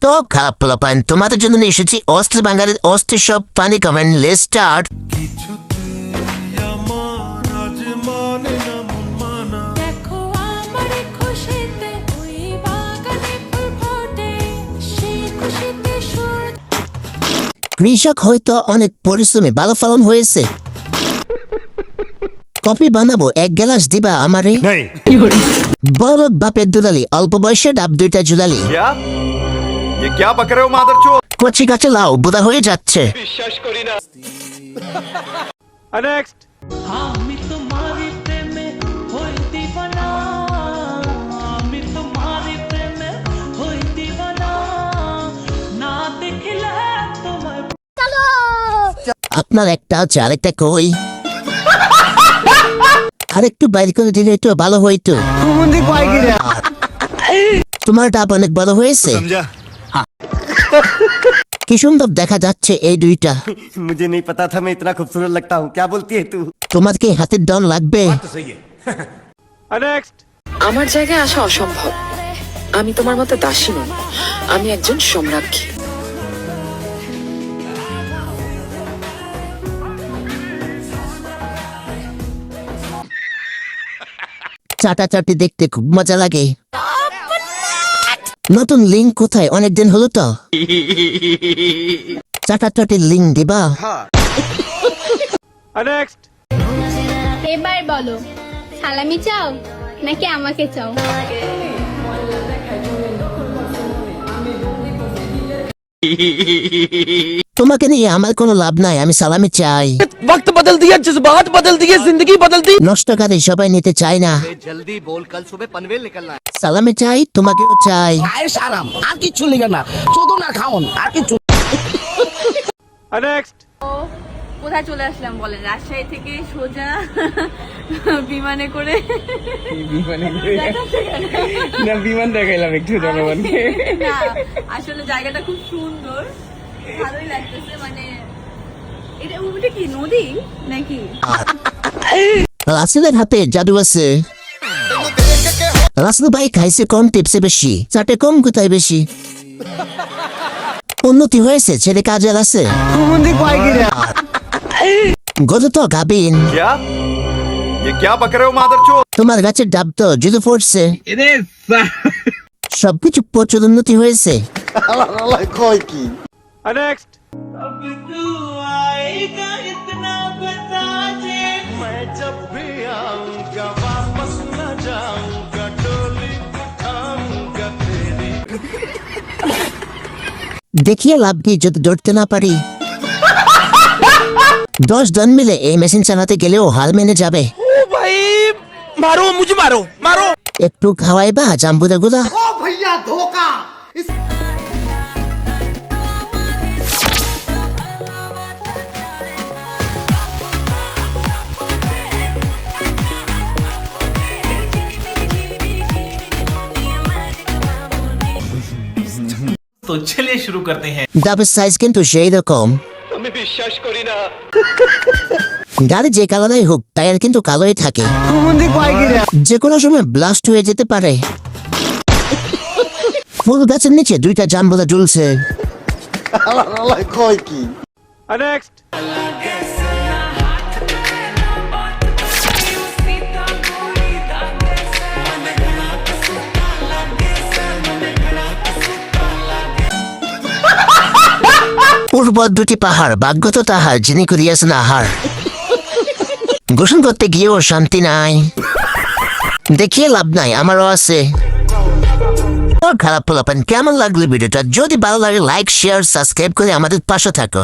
তো খারাপ পোলাপান, তোমাদের জন্য নিয়ে এসেছি অস্থির বাঙালির অস্থির সব পানি কমেন্ট। Let's start. কৃষক হয়তো অনেক পরিশ্রমে ভালো ফলন হয়েছে। কফি বানাবো, এক গ্লাস দিবা আমারে? বড় বাপের দুলালি, অল্প বয়সে ডাব দুইটা জুলালি। ये क्या बक रहे हो मादरचोद? কচি গাছে লাউ বুদা হয়ে যাচ্ছে। বিশ্বাস করি না। নেক্সট। আমি তোমারি প্রেমে হই দিবানা, আমি তোমারি প্রেমে হই দিবানা, না দেখলে তোমায়। আপনার একটা আছে, আরেকটা কই? আরেকটু বাইরে করে দিলে একটু ভালো হইতো। তোমার ডাব অনেক বড় হয়েছে। কি সুন্দর দেখা যাচ্ছে এই দুইটা। मुझे नहीं पता था मैं इतना खूबसूरत लगता हूँ। क्या बोलती है तू? তোমার কি হাতের ডন লাগবে? नेक्स्ट। আমার জায়গায় আসা অসম্ভব। আমি তোমার মতো দাসী নই, আমি একজন সম্রাজ্ঞী। চাটাচাটি দেখতে খুব মজা লাগে। নতুন লিঙ্ক কোথায়? অনেকদিন হলো তো। চাটাচাটির লিঙ্ক দিবা? नेक्स्ट। এবার বলো, সালামি চাও নাকি আমাকে চাও? তোমাকে নিয়ে আমার কোনো লাভ নাই, আমি সালামি চাই। वक्त बदल दिया, जज्बात बदल दिए, जिंदगी बदल दी। নষ্টকারী সবাই নিতে চায় না। जल्दी बोल, कल सुबह पनवेल निकलना है। সালামি চাই, তোমাকেও চাই। আর কিছু লিখে না, শুধু না খাওন আর কিছু। नेक्स्ट। কোথায় চলে আসলাম বলেন? রাজশাহী থেকে সোজা বিমানে করে। না বিমান দেখাইলাম একটু জনগণকে। না আসলে জায়গাটা খুব সুন্দর, ভালোই লাগতেছে। মানে এটা কি নদী নাকি? রাসেলের হাতে জাদু আছে। রাসেল ভাই খাইছে কম, টিপসে বেশি, চাটে কম, কোথায় বেশি। উন্নতি হয়েছে, ছেলে কাজের আছে। গত তো গাবিন। क्या? ये क्या बक रहे हो मादरचोद? তোমার গাছের ডাব তো জুতো পড়ছে। সবকিছু প্রচুর উন্নতি হয়েছে। नेक्स्ट। अब तू आएगा इतना बता दे, मैं जब भी आऊंगा वापस न जाऊंगा, डोली उठाऊंगा तेरी। দেখিয়ে লাভ কি যদি ধরতে না পারি? 10 জন মিলে এই মেশিন চালাতে গেলেও হাল মেনে যাবে। ओ भाई मारो, मुझे मारो मारो। একটু খাওয়াই বা জাম্বুদা গুদা। तो चलिए शुरू करते हैं। ডাবের সাইজ কিন্তু সেই রকম। আমি বিশ্বাস করি না। গাড়ি যে কালারই হোক, টায়ার কিন্তু কালোই থাকে। যে কোনো সময় ব্লাস্ট হয়ে যেতে পারে। ফুল গাছের নিচে দুইটা জাম্বুদা ঝুলছে। नेक्स्ट। পূর্বত দুটি পাহাড়, ভাগ্য তো তাহার যিনি করিয়াছেন আহার। গোসল করতে গিয়েও শান্তি নাই, দেখিয়ে লাভ নাই, আমারও আছে। খারাপ পোলাপান, কেমন লাগলো ভিডিওটা? যদি ভালো লাগে লাইক, শেয়ার, সাবস্ক্রাইব করে আমাদের পাশে থাকো।